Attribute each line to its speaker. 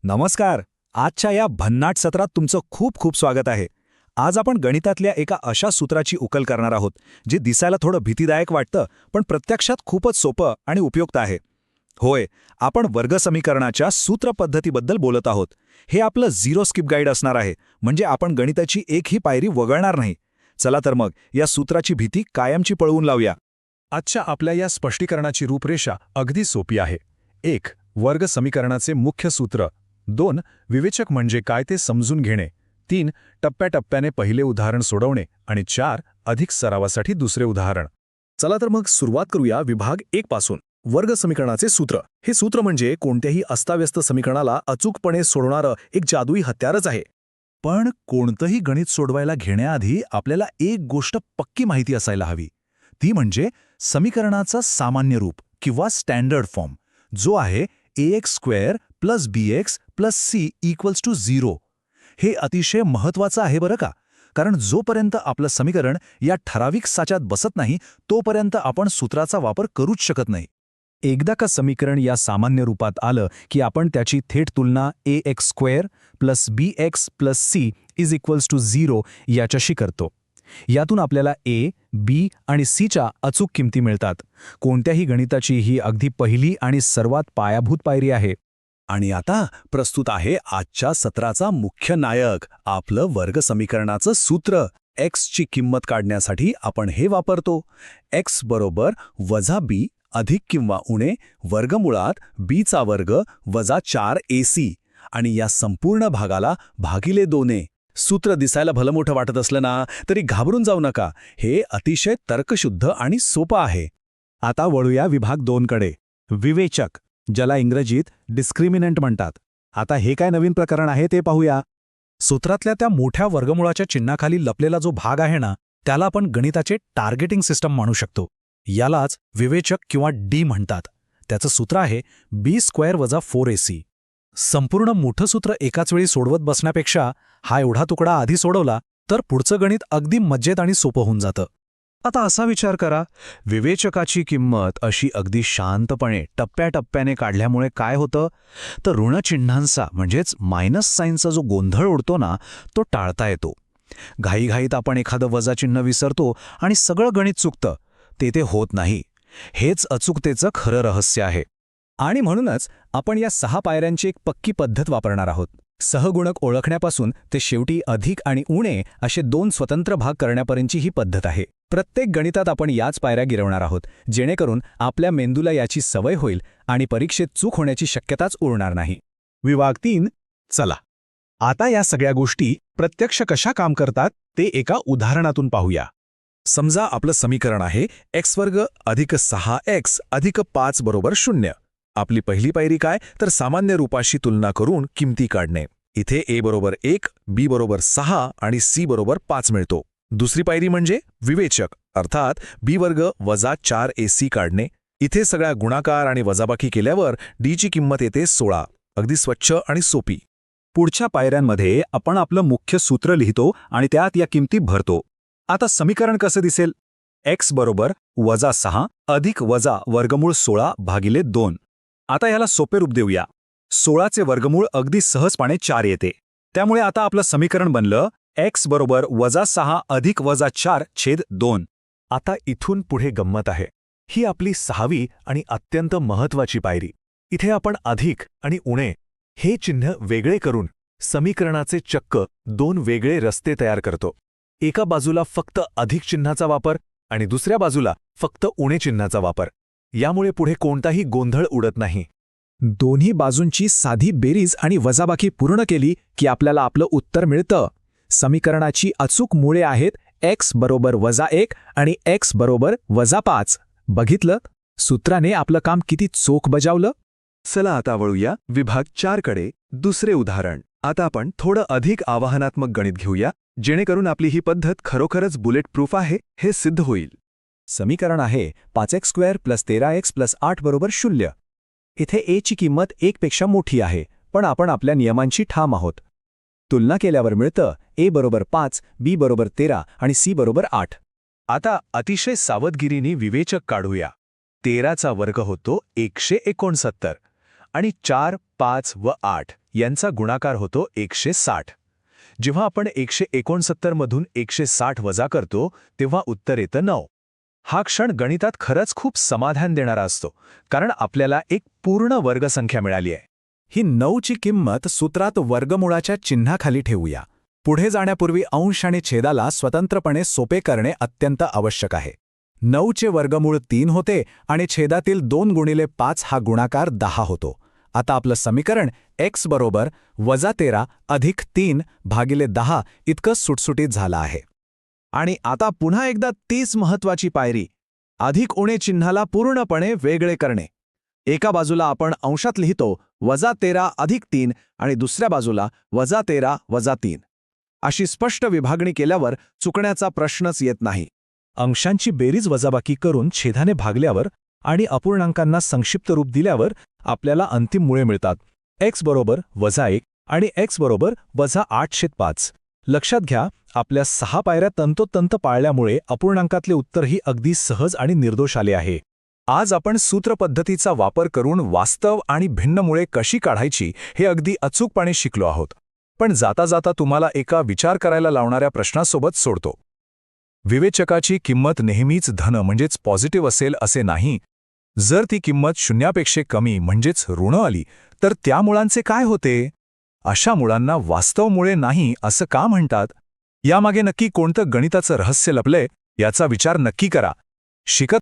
Speaker 1: नमस्कार. आजच्या या भन्नाट सत्रात तुमचं खूप खूप स्वागत आहे. आज आपण गणितातल्या एका अशा सूत्राची उकल करणार आहोत जे दिसायला थोडं भीतीदायक वाटतं पण प्रत्यक्षात खूपच सोपं आणि उपयुक्त आहे. होय, आपण वर्गसमीकरणाच्या सूत्र पद्धतीबद्दल बोलत आहोत. हे आपलं झिरो स्किप गाईड असणार आहे, म्हणजे आपण गणिताची एकही पायरी वगळणार नाही. चला तर मग या सूत्राची भीती कायमची पळवून लावूया.
Speaker 2: आजच्या आपल्या या स्पष्टीकरणाची रूपरेषा अगदी सोपी आहे. 1. वर्ग समीकरणाचे मुख्य सूत्र. 2. विवेचक म्हणजे काय ते समजून घेणे. 3. टप्प्याटप्प्याने पहिले उदाहरण सोडवणे. आणि 4. अधिक सरावासाठी दुसरे उदाहरण.
Speaker 3: चला तर मग सुरुवात करूया विभाग 1 पासून. वर्ग समीकरणाचे सूत्र. हे सूत्र म्हणजे कोणत्याही अस्ताव्यस्त समीकरणाला अचूकपणे सोडवणारं एक जादुई हत्यारच आहे.
Speaker 1: पण कोणतंही गणित सोडवायला घेण्याआधी आपल्याला एक गोष्ट पक्की माहिती असायला हवी. ती म्हणजे समीकरणाचं सामान्य रूप किंवा स्टँडर्ड फॉर्म, जो आहे ax² + bx + c = 0. हे अतिशय महत्त्वाचं आहे बरं का, कारण जोपर्यंत आपलं समीकरण या ठराविक साच्यात बसत नाही तोपर्यंत आपण सूत्राचा वापर करूच शकत नाही. एकदा का समीकरण या सामान्य रूपात आलं की आपण त्याची थेट तुलना ax² + bx + c = 0 याच्याशी करतो. यातून आपल्याला a, b आणि c च्या अचूक किमती मिळतात. कोणत्याही गणिताची ही अगदी पहिली आणि सर्वात पायाभूत पायरी आहे.
Speaker 3: आणि आता प्रस्तुत आहे आजच्या सत्राचा मुख्य नायक, आपलं वर्ग समीकरणाचं सूत्र. x ची किंमत काढण्यासाठी आपण हे वापरतो. x बरोबर -b अधिक किंवा उणे वर्गमुळात b चा वर्ग वजा 4ac आणि या संपूर्ण भागाला भागिले 2a. सूत्र दिसायला भलं मोठं वाटत असलं ना, तरी घाबरून जाऊ नका. हे अतिशय तर्कशुद्ध आणि सोपं आहे.
Speaker 1: आता वळूया विभाग 2 कडे. विवेचक, ज्याला इंग्रजीत डिस्क्रिमिनंट म्हणतात. आता हे काय नवीन प्रकरण आहे ते पाहूया. सूत्रातल्या त्या मोठ्या वर्गमुळाच्या चिन्हाखाली लपलेला जो भाग आहे ना, त्याला आपण गणिताचे टार्गेटिंग सिस्टम म्हणू शकतो. यालाच विवेचक किंवा डी म्हणतात. त्याचं सूत्र आहे b² - 4ac. संपूर्ण मोठं सूत्र एकाच वेळी सोडवत बसण्यापेक्षा हा एवढा तुकडा आधी सोडवला तर पुढचं गणित अगदी मजेत आणि सोपं होऊन जातं. आता असा विचार करा, विवेचकाची किंमत अशी अगदी शांतपणे टप्प्याटप्प्याने काढल्यामुळे काय होतं, तर ऋणचिन्हांचा म्हणजेच मायनस साईनचा जो गोंधळ उडतो ना, तो टाळता येतो. घाईघाईत आपण एखादं वजाचिन्ह विसरतो आणि सगळं गणित चुकतं. ते होत नाही. हेच अचूकतेचं खरं रहस्य आहे. आणि म्हणूनच आपण या 6 पायऱ्यांची एक पक्की पद्धत वापरणार आहोत. सहगुणक ओळखण्यापासून ते शेवटी अधिक आणि उणे असे 2 स्वतंत्र भाग करण्यापर्यंतची ही पद्धत आहे. प्रत्येक गणितात आपण याच पायऱ्या गिरवणार आहोत, जेणेकरून आपल्या मेंदूला याची सवय होईल आणि परीक्षेत चूक होण्याची शक्यताच उरणार नाही.
Speaker 3: विभाग 3. चला आता या सगळ्या गोष्टी प्रत्यक्ष कशा काम करतात ते एका उदाहरणातून पाहूया. समजा आपलं समीकरण आहे x² अधिक 6x अधिक 5 बरोबर 0. आपली पहिली पायरी काय, तर सामान्य रूपाशी तुलना करून किमती काढणे. इथे a बरोबर 1, b बरोबर 6 आणि c बरोबर 5 मिळतो. दुसरी पायरी म्हणजे विवेचक, अर्थात b² वजा 4ac काढणे. इथे सगळ्या गुणाकार आणि वजाबाकी केल्यावर d ची किंमत येते 16. अगदी स्वच्छ आणि सोपी.
Speaker 1: पुढच्या पायऱ्यांमध्ये आपण आपलं मुख्य सूत्र लिहितो आणि त्यात या किमती भरतो. आता समीकरण कसं दिसेल? x बरोबर वजा 6 अधिक वजा वर्गमूळ 16 भागिले 2. आता याला सोपे रूप देऊया. 16चे वर्गमूळ अगदी सहजपणे 4 येते. त्यामुळे आता आपलं समीकरण बनलं x बरोबर वजा 6 अधिक वजा 4/2.
Speaker 3: आता इथून पुढे गंमत आहे. ही आपली 6वी आणि अत्यंत महत्त्वाची पायरी. इथे आपण अधिक आणि उणे हे चिन्ह वेगळे करून समीकरणाचे चक्क 2 वेगळे रस्ते तयार करतो. एका बाजूला फक्त अधिक चिन्हाचा वापर आणि दुसऱ्या बाजूला फक्त उणे चिन्हाचा वापर. यामुळे पुढे कोणताही गोंधळ उडत नाही.
Speaker 1: दोन्ही बाजूंची साधी बेरीज आणि वजाबाकी पूर्ण केली की आपल्याला आपलं उत्तर मिळतं. समीकरणाची अचूक मुळे आहेत x बरोबर वजा 1 आणि x बरोबर वजा 5. बघितलं, सूत्राने आपलं काम किती चोख बजावलं.
Speaker 3: चला आता वळूया विभाग 4 कडे. दुसरे उदाहरण. आता आपण थोडं अधिक आवाहनात्मक गणित घेऊया, जेणेकरून आपली ही पद्धत खरोखरच बुलेट प्रूफ आहे हे सिद्ध होईल.
Speaker 1: समीकरण आहे 5x² + 13x + 8 बरोबर 0. इथे a ची किंमत 1 पेक्षा मोठी आहे, पण आपण आपल्या नियमांशी ठाम आहोत. तुलना केल्यावर मिळतं a बरोबर 5, b बरोबर 13 आणि c बरोबर 8.
Speaker 3: आता अतिशय सावधगिरीने विवेचक काढूया. 13चा वर्ग होतो 169
Speaker 2: आणि 4, 5 व 8 यांचा गुणाकार होतो 160. जेव्हा आपण 169 मधून 160 वजा करतो तेव्हा उत्तर येतं 9. हा क्षण गणितात खरंच खूप समाधान देणारा असतो, कारण आपल्याला एक पूर्ण वर्गसंख्या मिळाली आहे.
Speaker 3: ही 9ची किंमत सूत्रात वर्गमुळाच्या चिन्हाखाली ठेवूया. पुढे जाण्यापूर्वी अंश आणि छेदाला स्वतंत्रपणे सोपे करणे अत्यंत आवश्यक आहे. 9चे वर्गमूळ 3 होते आणि छेदातील 2 गुणिले 5 हा गुणाकार 10 होतो. आता आपलं समीकरण x बरोबर -13 अधिक 3 भागिले 10 इतकं सुटसुटीत झालं आहे. आणि आता पुन्हा एकदा तीच महत्वाची पायरी, अधिक उणे चिन्हाला पूर्णपणे वेगळे करणे. एका बाजूला आपण अंशात लिहितो -13 अधिक 3 आणि दुसऱ्या बाजूला -13 वजा 3. अशी स्पष्ट विभागणी केल्यावर चुकण्याचा प्रश्नच येत नाही.
Speaker 1: अंशांची बेरीज वजाबाकी करून छेदाने भागल्यावर आणि अपूर्णांकांना संक्षिप्त रूप दिल्यावर आपल्याला अंतिम मुळे मिळतात. x बरोबर -1 आणि x बरोबर -8/5. लक्षात घ्या, आपल्या 6 पायऱ्या तंतोतंत पाळल्यामुळे अपूर्णांकातले उत्तरही अगदी सहज आणि निर्दोष आले आहे.
Speaker 2: आज आपण सूत्रपद्धतीचा वापर करून वास्तव आणि भिन्न मुळे कशी काढायची हे अगदी अचूकपणे शिकलो आहोत. पण जाता जाता तुम्हाला एका विचार करायला लावणाऱ्या प्रश्नासोबत सोडतो. विवेचकाची किंमत नेहमीच धन म्हणजेच पॉझिटिव्ह असेल असे नाही. जर ती किंमत शून्यापेक्षा कमी म्हणजेच ऋण आली तर त्या मुळांचे काय होते? अशा मुळांना वास्तव मुळे नाही असं का म्हणतात? यामागे नक्की कोणतं गणिताचं रहस्य लपलंय याचा विचार नक्की करा. शिकत